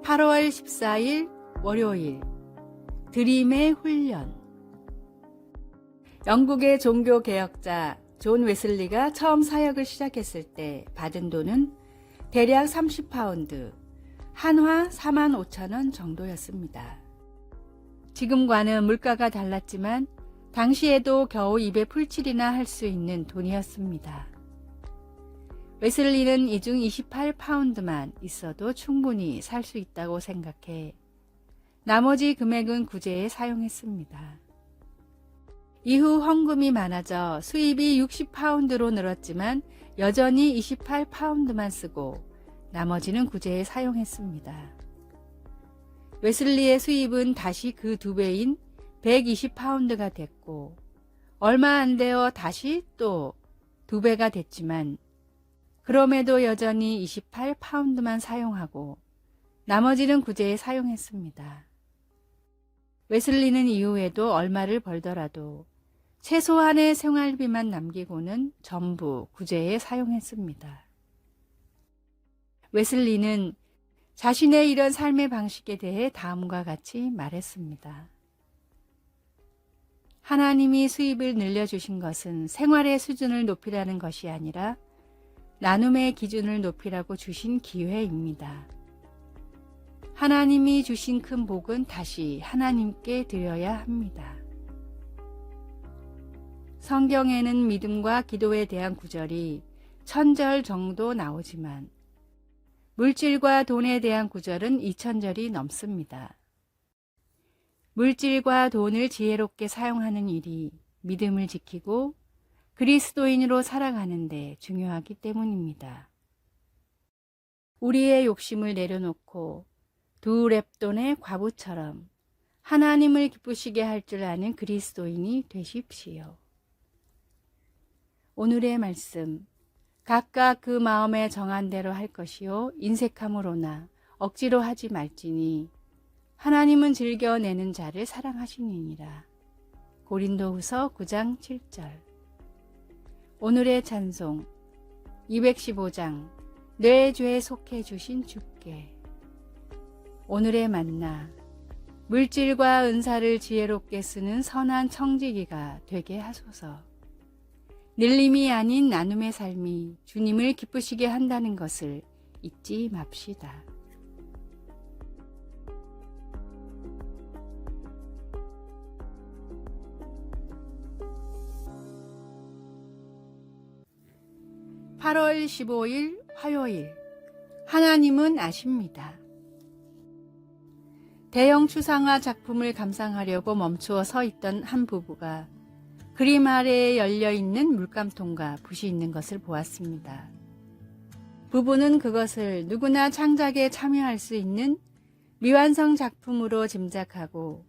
8월 14일 월요일 드림의 훈련. 영국의 종교개혁자 존 웨슬리가 처음 사역을 시작했을 때 받은 돈은 대략 30파운드, 한화 45,000원 정도였습니다. 지금과는 물가가 달랐지만 당시에도 겨우 입에 풀칠이나 할 수 있는 돈이었습니다. 웨슬리는 이 중 28파운드만 있어도 충분히 살 수 있다고 생각해 나머지 금액은 구제에 사용했습니다. 이후 헌금이 많아져 수입이 60파운드로 늘었지만 여전히 28파운드만 쓰고 나머지는 구제에 사용했습니다. 웨슬리의 수입은 다시 그 2배인 120파운드가 됐고 얼마 안 되어 다시 또 2배가 됐지만 그럼에도 여전히 28파운드만 사용하고 나머지는 구제에 사용했습니다. 웨슬리는 이후에도 얼마를 벌더라도 최소한의 생활비만 남기고는 전부 구제에 사용했습니다. 웨슬리는 자신의 이런 삶의 방식에 대해 다음과 같이 말했습니다. 하나님이 수입을 늘려주신 것은 생활의 수준을 높이라는 것이 아니라 나눔의 기준을 높이라고 주신 기회입니다. 하나님이 주신 큰 복은 다시 하나님께 드려야 합니다. 성경에는 믿음과 기도에 대한 구절이 1000절 정도 나오지만 물질과 돈에 대한 구절은 2000절이 넘습니다. 물질과 돈을 지혜롭게 사용하는 일이 믿음을 지키고 그리스도인으로 살아가는 데 중요하기 때문입니다. 우리의 욕심을 내려놓고 두 렙돈의 과부처럼 하나님을 기쁘시게 할 줄 아는 그리스도인이 되십시오. 오늘의 말씀, 각각 그 마음에 정한 대로 할 것이요 인색함으로나 억지로 하지 말지니 하나님은 즐겨내는 자를 사랑하시느니라. 고린도후서 9장 7절. 오늘의 찬송 215장 내 죄에 속해 주신 주께. 오늘의 만나 물질과 은사를 지혜롭게 쓰는 선한 청지기가 되게 하소서. 늘림이 아닌 나눔의 삶이 주님을 기쁘시게 한다는 것을 잊지 맙시다. (8월 15일) 화요일. 하나님은 아십니다. 대형 추상화 작품을 감상하려고 멈추어 서 있던 한 부부가 그림 아래에 열려있는 물감통과 붓이 있는 것을 보았습니다. 부부는 그것을 누구나 창작에 참여할 수 있는 미완성 작품으로 짐작하고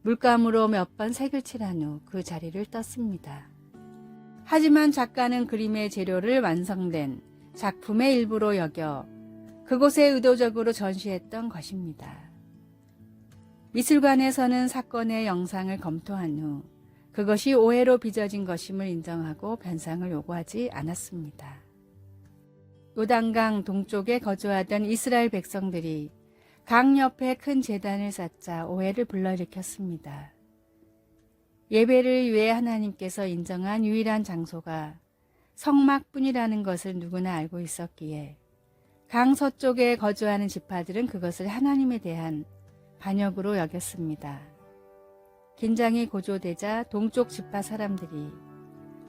물감으로 몇 번 색을 칠한 후 그 자리를 떴습니다. 하지만 작가는 그림의 재료를 완성된 작품의 일부로 여겨 그곳에 의도적으로 전시했던 것입니다. 미술관에서는 사건의 영상을 검토한 후 그것이 오해로 빚어진 것임을 인정하고 변상을 요구하지 않았습니다. 요단강 동쪽에 거주하던 이스라엘 백성들이 강 옆에 큰 제단을 쌓자 오해를 불러일으켰습니다. 예배를 위해 하나님께서 인정한 유일한 장소가 성막뿐이라는 것을 누구나 알고 있었기에 강 서쪽에 거주하는 지파들은 그것을 하나님에 대한 반역으로 여겼습니다. 긴장이 고조되자 동쪽 지파 사람들이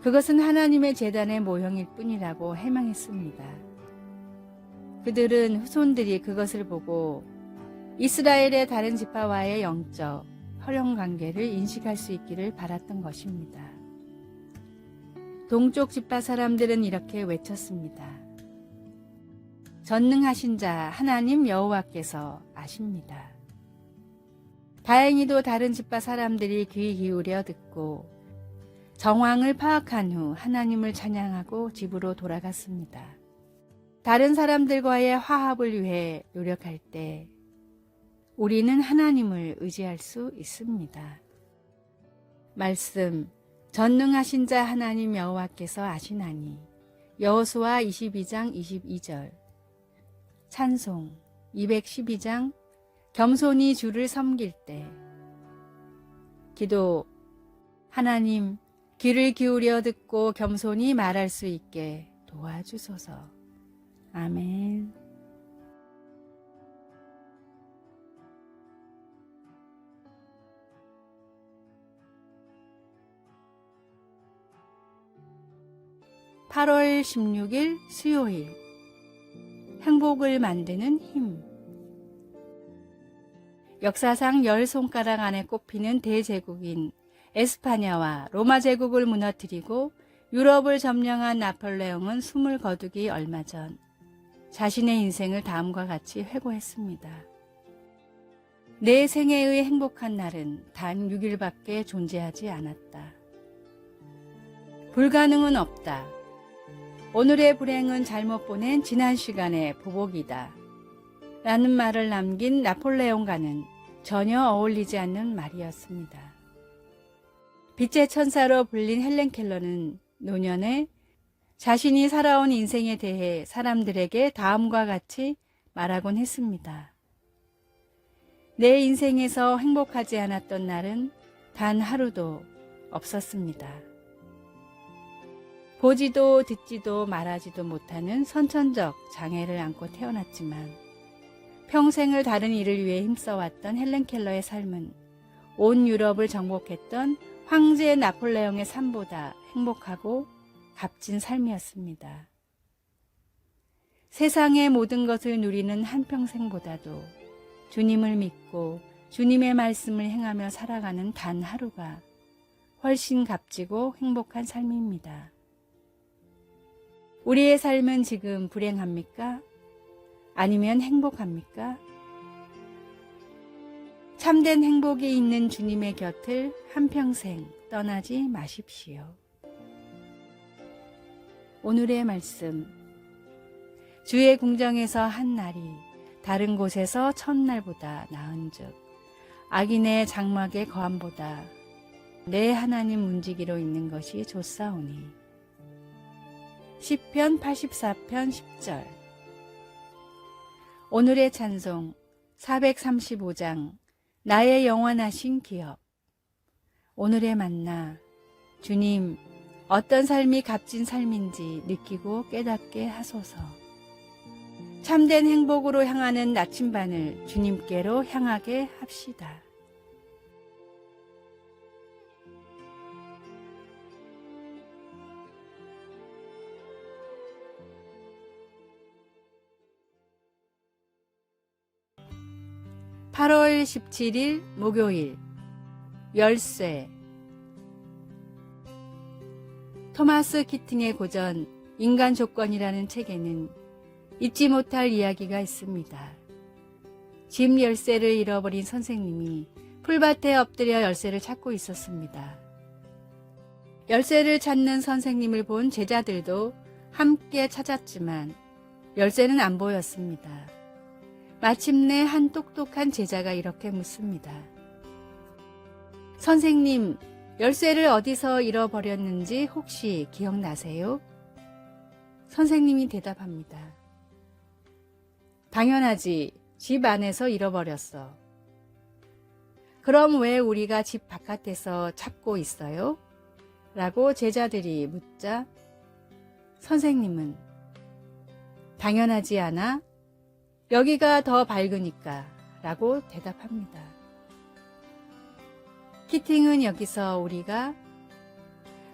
그것은 하나님의 제단의 모형일 뿐이라고 해명했습니다. 그들은 후손들이 그것을 보고 이스라엘의 다른 지파와의 영적, 혈연 관계를 인식할 수 있기를 바랐던 것입니다. 동쪽 지파 사람들은 이렇게 외쳤습니다. 전능하신 자 하나님 여호와께서 아십니다. 다행히도 다른 지파 사람들이 귀 기울여 듣고 정황을 파악한 후 하나님을 찬양하고 집으로 돌아갔습니다. 다른 사람들과의 화합을 위해 노력할 때 우리는 하나님을 의지할 수 있습니다. 말씀, 전능하신 자 하나님 여호와께서 아시나니. 여호수아 22장 22절. 찬송 212장 겸손히 주를 섬길 때. 기도. 하나님, 귀를 기울여 듣고 겸손히 말할 수 있게 도와주소서. 아멘. (8월 16일) 수요일. 행복을 만드는 힘. 역사상 10손가락 안에 꼽히는 대제국인 에스파냐와 로마 제국을 무너뜨리고 유럽을 점령한 나폴레옹은 숨을 거두기 얼마 전 자신의 인생을 다음과 같이 회고했습니다. 내 생애의 행복한 날은 단 6일밖에 존재하지 않았다. 불가능은 없다. 오늘의 불행은 잘못 보낸 지난 시간의 보복이다. 라는 말을 남긴 나폴레옹과는 전혀 어울리지 않는 말이었습니다. 빛의 천사로 불린 헬렌 켈러는 노년에 자신이 살아온 인생에 대해 사람들에게 다음과 같이 말하곤 했습니다. 내 인생에서 행복하지 않았던 날은 단 하루도 없었습니다. 보지도 듣지도 말하지도 못하는 선천적 장애를 안고 태어났지만 평생을 다른 일을 위해 힘써왔던 헬렌 켈러의 삶은 온 유럽을 정복했던 황제 나폴레옹의 삶보다 행복하고 값진 삶이었습니다. 세상의 모든 것을 누리는 한평생보다도 주님을 믿고 주님의 말씀을 행하며 살아가는 단 하루가 훨씬 값지고 행복한 삶입니다. 우리의 삶은 지금 불행합니까? 아니면 행복합니까? 참된 행복이 있는 주님의 곁을 한평생 떠나지 마십시오. 오늘의 말씀. 주의 궁정에서 한 날이 다른 곳에서 첫날보다 나은즉 악인의 장막의 거함보다 내 하나님 문지기로 있는 것이 좋사오니. 시편 84편 10절. 오늘의 찬송 435장 나의 영원하신 기업. 오늘의 만나. 주님, 어떤 삶이 값진 삶인지 느끼고 깨닫게 하소서. 참된 행복으로 향하는 나침반을 주님께로 향하게 합시다. (8월 17일) 목요일. 열쇠. 토마스 키팅의 고전 인간 조건이라는 책에는 잊지 못할 이야기가 있습니다. 집 열쇠를 잃어버린 선생님이 풀밭에 엎드려 열쇠를 찾고 있었습니다. 열쇠를 찾는 선생님을 본 제자들도 함께 찾았지만 열쇠는 안 보였습니다. 마침내 한 똑똑한 제자가 이렇게 묻습니다. 선생님, 열쇠를 어디서 잃어버렸는지 혹시 기억나세요? 선생님이 대답합니다. 당연하지. 집 안에서 잃어버렸어. 그럼 왜 우리가 집 바깥에서 찾고 있어요? 라고 제자들이 묻자 선생님은 당연하지 않아? 여기가 더 밝으니까 라고 대답합니다. 키팅은 여기서 우리가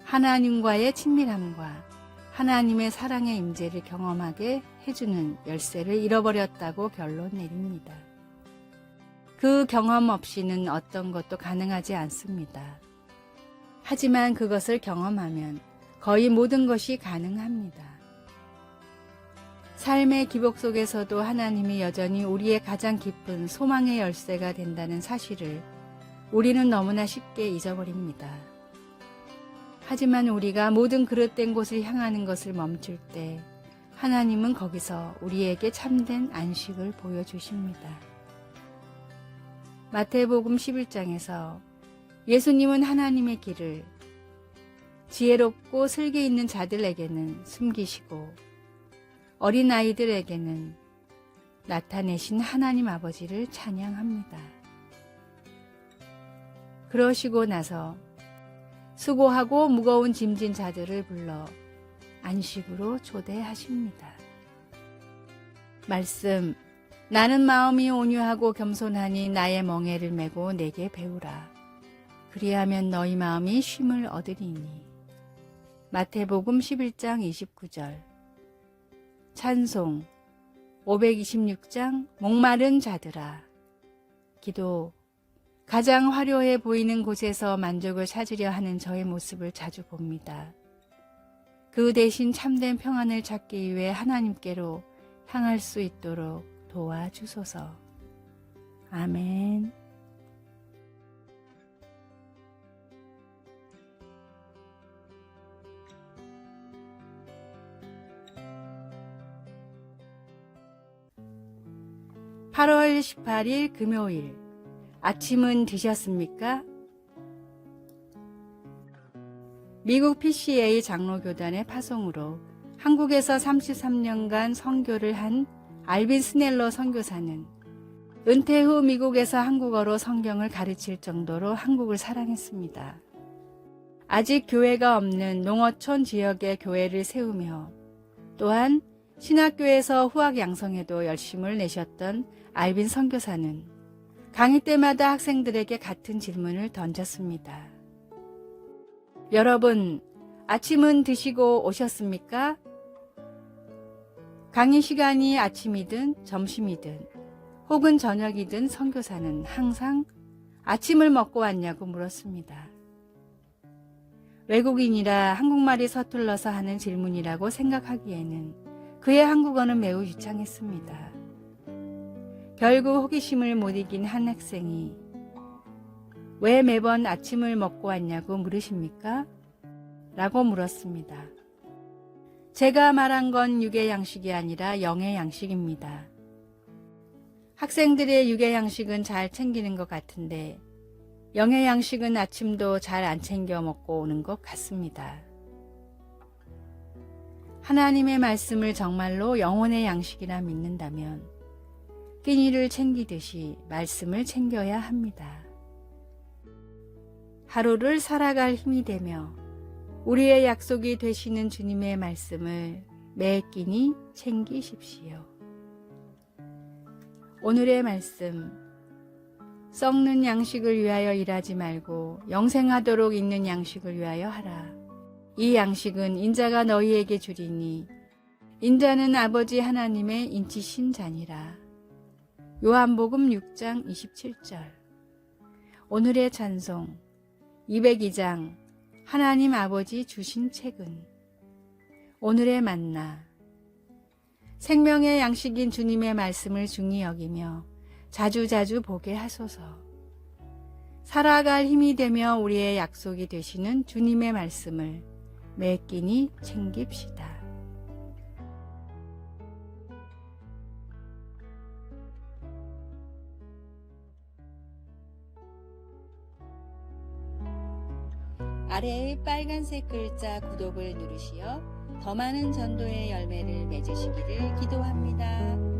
하나님과의 친밀함과 하나님의 사랑의 임재를 경험하게 해주는 열쇠를 잃어버렸다고 결론 내립니다. 그 경험 없이는 어떤 것도 가능하지 않습니다. 하지만 그것을 경험하면 거의 모든 것이 가능합니다. 삶의 기복 속에서도 하나님이 여전히 우리의 가장 깊은 소망의 열쇠가 된다는 사실을 우리는 너무나 쉽게 잊어버립니다. 하지만 우리가 모든 그릇된 곳을 향하는 것을 멈출 때 하나님은 거기서 우리에게 참된 안식을 보여주십니다. 마태복음 11장에서 예수님은 하나님의 길을 지혜롭고 슬기 있는 자들에게는 숨기시고 어린아이들에게는 나타내신 하나님 아버지를 찬양합니다. 그러시고 나서 수고하고 무거운 짐진 자들을 불러 안식으로 초대하십니다. 말씀, 나는 마음이 온유하고 겸손하니 나의 멍에를 메고 내게 배우라. 그리하면 너희 마음이 쉼을 얻으리니. 마태복음 11장 29절. 찬송 526장 목마른 자들아. 기도. 가장 화려해 보이는 곳에서 만족을 찾으려 하는 저의 모습을 자주 봅니다. 그 대신 참된 평안을 찾기 위해 하나님께로 향할 수 있도록 도와주소서. 아멘. (8월 18일) 금요일. 아침은 드셨습니까? 미국 PCA 장로교단의 파송으로 한국에서 33년간 선교를 한 알빈 스넬러 선교사는 은퇴 후 미국에서 한국어로 성경을 가르칠 정도로 한국을 사랑했습니다. 아직 교회가 없는 농어촌 지역의 교회를 세우며 또한 신학교에서 후학 양성에도 열심을 내셨던 알빈 선교사는 강의 때마다 학생들에게 같은 질문을 던졌습니다. 여러분, 아침은 드시고 오셨습니까? 강의 시간이 아침이든 점심이든 혹은 저녁이든 선교사는 항상 아침을 먹고 왔냐고 물었습니다. 외국인이라 한국말이 서툴러서 하는 질문이라고 생각하기에는 그의 한국어는 매우 유창했습니다. 결국 호기심을 못 이긴 한 학생이 왜 매번 아침을 먹고 왔냐고 물으십니까? 라고 물었습니다. 제가 말한 건 육의 양식이 아니라 영의 양식입니다. 학생들의 육의 양식은 잘 챙기는 것 같은데 영의 양식은 아침도 잘 안 챙겨 먹고 오는 것 같습니다. 하나님의 말씀을 정말로 영혼의 양식이라 믿는다면 끼니를 챙기듯이 말씀을 챙겨야 합니다. 하루를 살아갈 힘이 되며 우리의 약속이 되시는 주님의 말씀을 매 끼니 챙기십시오. 오늘의 말씀. 썩는 양식을 위하여 일하지 말고 영생하도록 있는 양식을 위하여 하라. 이 양식은 인자가 너희에게 주리니 인자는 아버지 하나님의 인치신 자니라. 요한복음 6장 27절. 오늘의 찬송 202장 하나님 아버지 주신 책은. 오늘의 만나. 생명의 양식인 주님의 말씀을 중히 여기며 자주자주 보게 하소서. 살아갈 힘이 되며 우리의 약속이 되시는 주님의 말씀을 매 끼니 챙깁시다. 아래의 빨간색 글자 구독을 누르시어 더 많은 전도의 열매를 맺으시기를 기도합니다.